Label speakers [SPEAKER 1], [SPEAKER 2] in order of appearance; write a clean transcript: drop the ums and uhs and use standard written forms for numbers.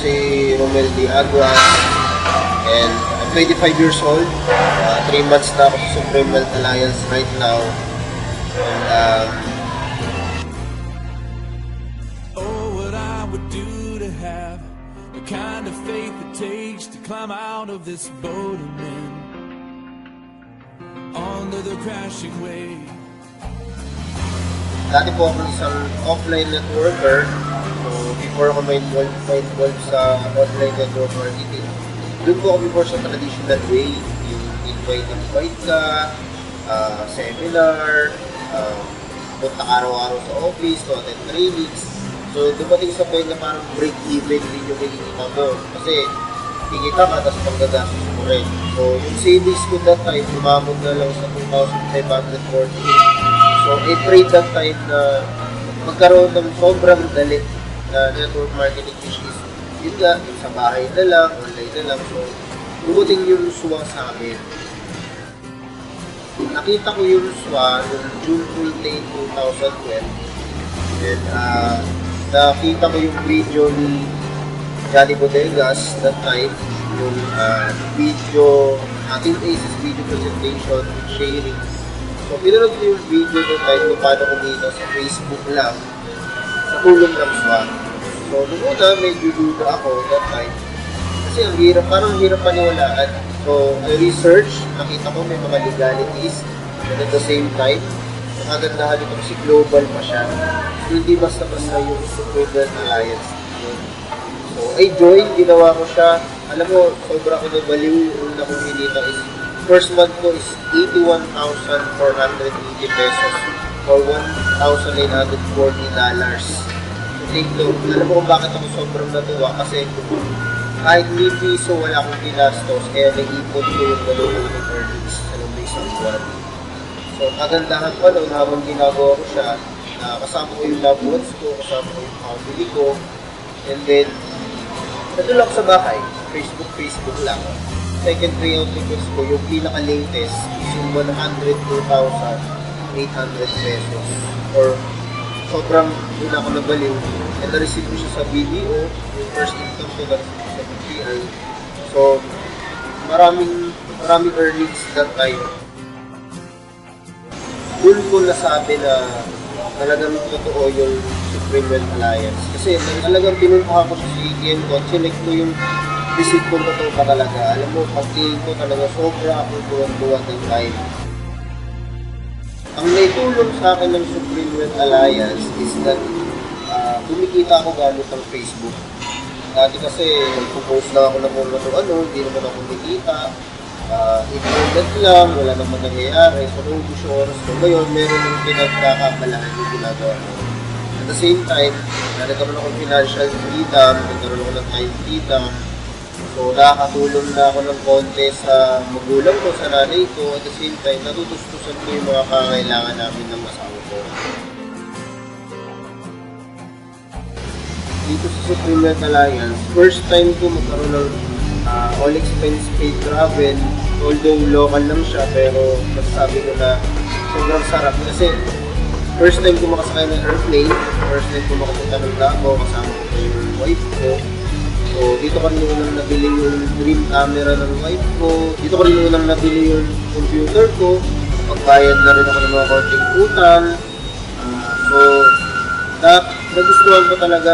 [SPEAKER 1] si Romel D. Aguas and I'm 25 years old. 3 months na ako sa Supreme Wealth Alliance right now. And
[SPEAKER 2] oh, what I would do to have the kind of faith it takes to climb out of this boat and then onto the crashing wave.
[SPEAKER 1] dati po ako isang offline networker. So, before ako ma-involve sa online network marketing, doon po ako before sa traditional way. Yung invite ka, seminar, punta araw-araw sa office, to attend trainings. So, dumating sa point na parang break-even din yung kinikita mo. Kasi, kikita ka, tapos panggagastos mo rin. So, yung savings ko that time, umamon na lang sa 2,548. So, I prayed that time na magkaroon ng sobrang dali na network marketing, which is yun nga, yung sa bahay na lang, online na lang. So, dumating yung SWA sa akin. Nakita ko yung SWA noong June 28, 2012. And nakita ko yung video ni Johnny Bodegas that time, yung video, ating ACES video presentation with sharing. So, pinanood ko yung video that time kung paano kumita sa Facebook lang, sa tulong ng SWA. So, nung una, medyo duda ako that time. Kasi ang hirap, parang hirap paniwalaan. So, I research, nakita ko may mga legalities, and at the same time, nakagandahan itong si Global pa siya. So, hindi basta-basta yung Supreme Wealth Alliance. So, I joined, ginawa ko siya. Alam mo, sobra ko nabaliw yung una kong hinita is, first month ko is 81,480 pesos or $1,940. So, take note. Alam mo kung bakit ako sobrang natuwa kasi kahit ni piso wala akong ginastos kaya nag-ipon ko yung gano'n ng earnings sa loob ng isang buwan. So, kagandahan pa noon habang ginagawa ko siya, kasama ko yung loved ones ko, kasama ko yung family ko, and then, nandun lang sa bahay, Facebook lang. Second payout request ko, yung pinaka-latest is yung 102,800 pesos. Or, sobrang doon ako nabaliw. And na-receive ko siya sa BDO, yung first income ko na-receive ko sa BPI. So, maraming earnings that time. Doon ko nasabi na talagang totoo yung Supreme Wealth Alliance. Kasi talagang pinuntahan ko sa ATM ko at select ko yung receipt ko totoo pa talaga. Alam mo, pag-tingin ko talaga sobra akong tuwan-tuwa ng time. Ang naitulong sa akin ng Supreme Wealth Alliance is that kumikita ako gamit ng Facebook. Dati kasi nagpo-post lang ako ng mga hindi naman ako kumikita. Internet lang, wala naman nangyayari. So, naubos yung oras ko. Ngayon, meron yung pinagkakabalahan yung ginagawa ko. At the same time, nagkaroon ako ng financial freedom, nagkaroon ako ng time freedom. So, nakakatulong na ako ng konti sa magulang ko, sa nanay ko. At the same time, natutustusan ko yung mga kakailangan namin ng asawa ko. Dito sa Supreme Wealth Alliance, first time ko magkaroon ng all expense paid travel. Although local lang siya, pero masasabi ko na sobrang sarap. Kasi first time ko makasakay ng airplane, first time ko makapunta ng Davao, kasama ko yung wife ko. So, dito ko rin unang nabili yung dream camera ng wife ko. Dito ko rin unang nabili yung computer ko. Pagbayad na rin ako ng mga konting utang. So, nagustuhan ko talaga